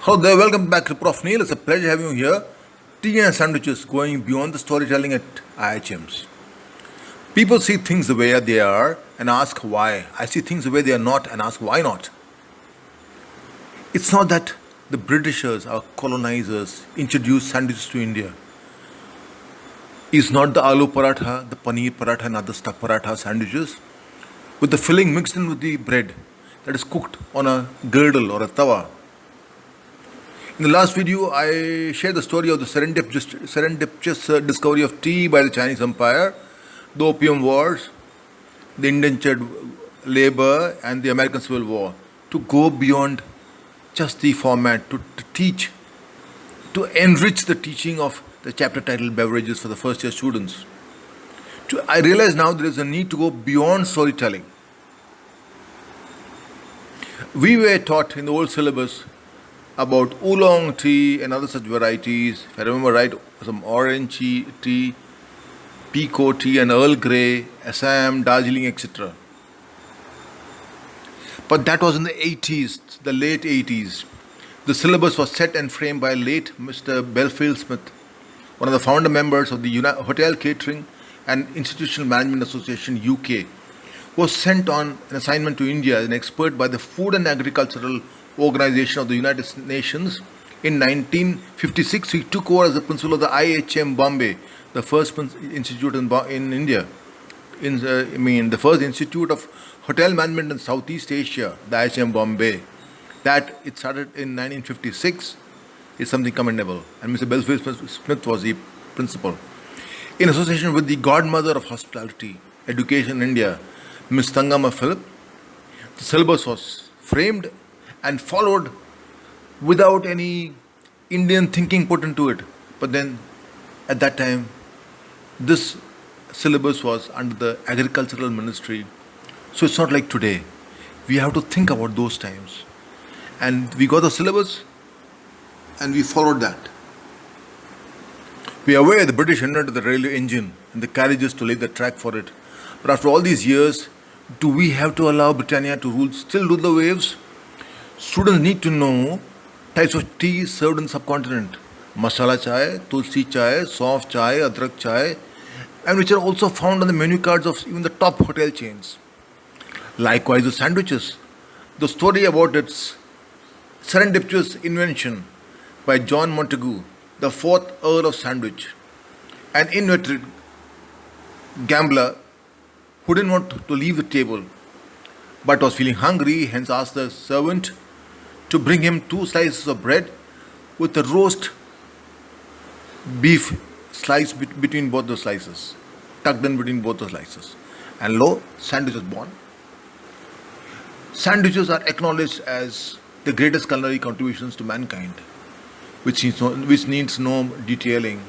Hello there, welcome back to Prof Neel. It's a pleasure having you here. Tea and sandwiches going beyond the storytelling at IHMs. People see things the way they are and ask why. I see things the way they are not and ask why not. It's not that the Britishers, our colonizers, introduced sandwiches to India. It's not the aloo paratha, the paneer paratha, and other stuff paratha sandwiches with the filling mixed in with the bread that is cooked on a girdle or a tawa. In the last video, I shared the story of the serendipitous discovery of tea by the Chinese Empire, the Opium Wars, the indentured labor, and the American Civil War. To go beyond just the format, to teach, to enrich the teaching of the chapter titled Beverages for the first year students. I realize now there is a need to go beyond storytelling. We were taught in the old syllabus about oolong tea and other such varieties. If I remember right, some orange tea, pekoe tea and Earl Grey, Assam, Darjeeling, etc. But that was in the 80s, the late 80s. The syllabus was set and framed by late Mr. Belfield Smith, one of the founder members of the Hotel Catering and Institutional Management Association UK, was sent on an assignment to India as an expert by the Food and Agricultural Organization of the United Nations. In 1956, he took over as the principal of the IHM Bombay, the first institute in India. The first institute of hotel management in Southeast Asia, the IHM Bombay. That it started in 1956 is something commendable. And Mr. Belfield Smith was the principal. In association with the godmother of hospitality, education in India, Ms. Tangama Philip, the syllabus was framed and followed without any Indian thinking put into it. But then, at that time, this syllabus was under the agricultural ministry. So it's not like today. We have to think about those times. And we got the syllabus and we followed that. We are aware the British invented the railway engine and the carriages to lay the track for it. But after all these years, do we have to allow Britannia to still rule the waves? Students need to know types of tea served in the subcontinent. Masala chai, tulsi chai, soft chai, adrak chai, and which are also found on the menu cards of even the top hotel chains. Likewise, the sandwiches. The story about its serendipitous invention by John Montagu, the 4th Earl of Sandwich, an inveterate gambler who didn't want to leave the table but was feeling hungry, hence asked the servant to bring him 2 slices of bread with a roast beef slice between both the slices, tucked in between both the slices. And lo, sandwich was born. Sandwiches are acknowledged as the greatest culinary contributions to mankind, which needs no detailing.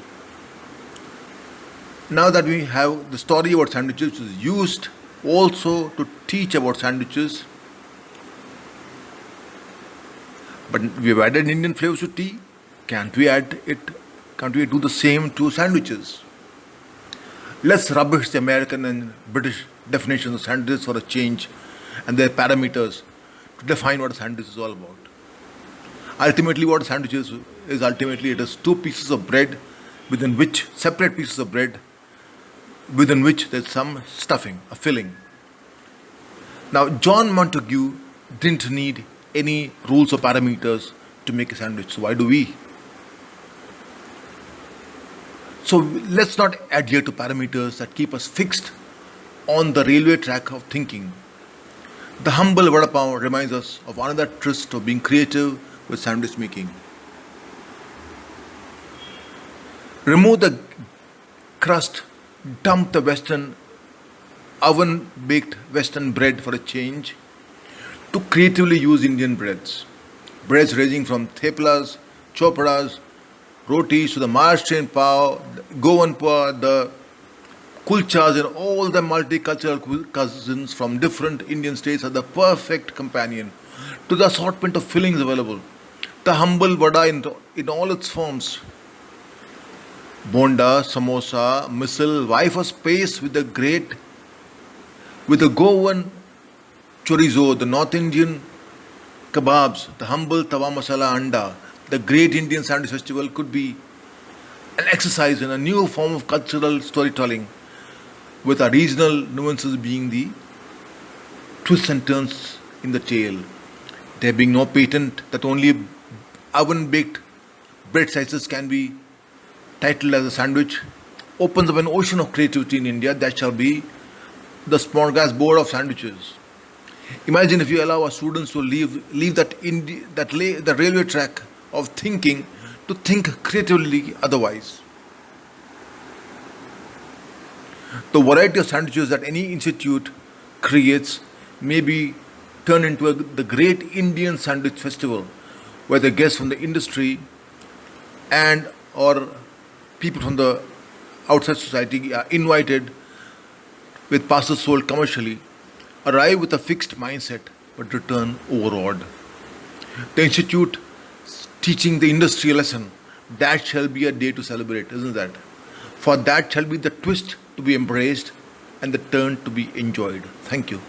Now that we have the story about sandwiches, which is used also to teach about sandwiches, but we have added Indian flavors to tea. Can't we do the same to sandwiches? Let's rubbish the American and British definitions of sandwiches for a change and their parameters to define what a sandwich is all about. Ultimately, what a sandwich is ultimately it is 2 pieces of bread separate pieces of bread within which there's some stuffing, a filling. Now, John Montagu didn't need any rules or parameters to make a sandwich. So why do we? So let's not adhere to parameters that keep us fixed on the railway track of thinking. The humble vada pav reminds us of another tryst of being creative with sandwich making. Remove the crust, dump the Western oven-baked Western bread for a change to creatively use Indian breads. Breads ranging from theplas, chopadas, rotis to the March pav, Goan pav, the kulchas and all the multicultural cousins from different Indian states are the perfect companion to the assortment of fillings available. The humble vada in all its forms. Bonda, samosa, misal, vie for space with the Goan chorizo, the North Indian kebabs, the humble tawa masala anda, The Great Indian Sandwich Festival could be an exercise in a new form of cultural storytelling, with our regional nuances being the twists and turns in the tale. There being no patent that only oven baked bread slices can be titled as a sandwich, opens up an ocean of creativity in India that shall be the smorgasbord of sandwiches. Imagine if you allow our students to leave the railway track of thinking to think creatively otherwise. The variety of sandwiches that any institute creates may be turned into the Great Indian Sandwich Festival, where the guests from the industry and or people from the outside society are invited with passes sold commercially, arrive with a fixed mindset but return overawed. The institute teaching the industry a lesson, that shall be a day to celebrate, isn't that? For that shall be the twist to be embraced and the turn to be enjoyed. Thank you.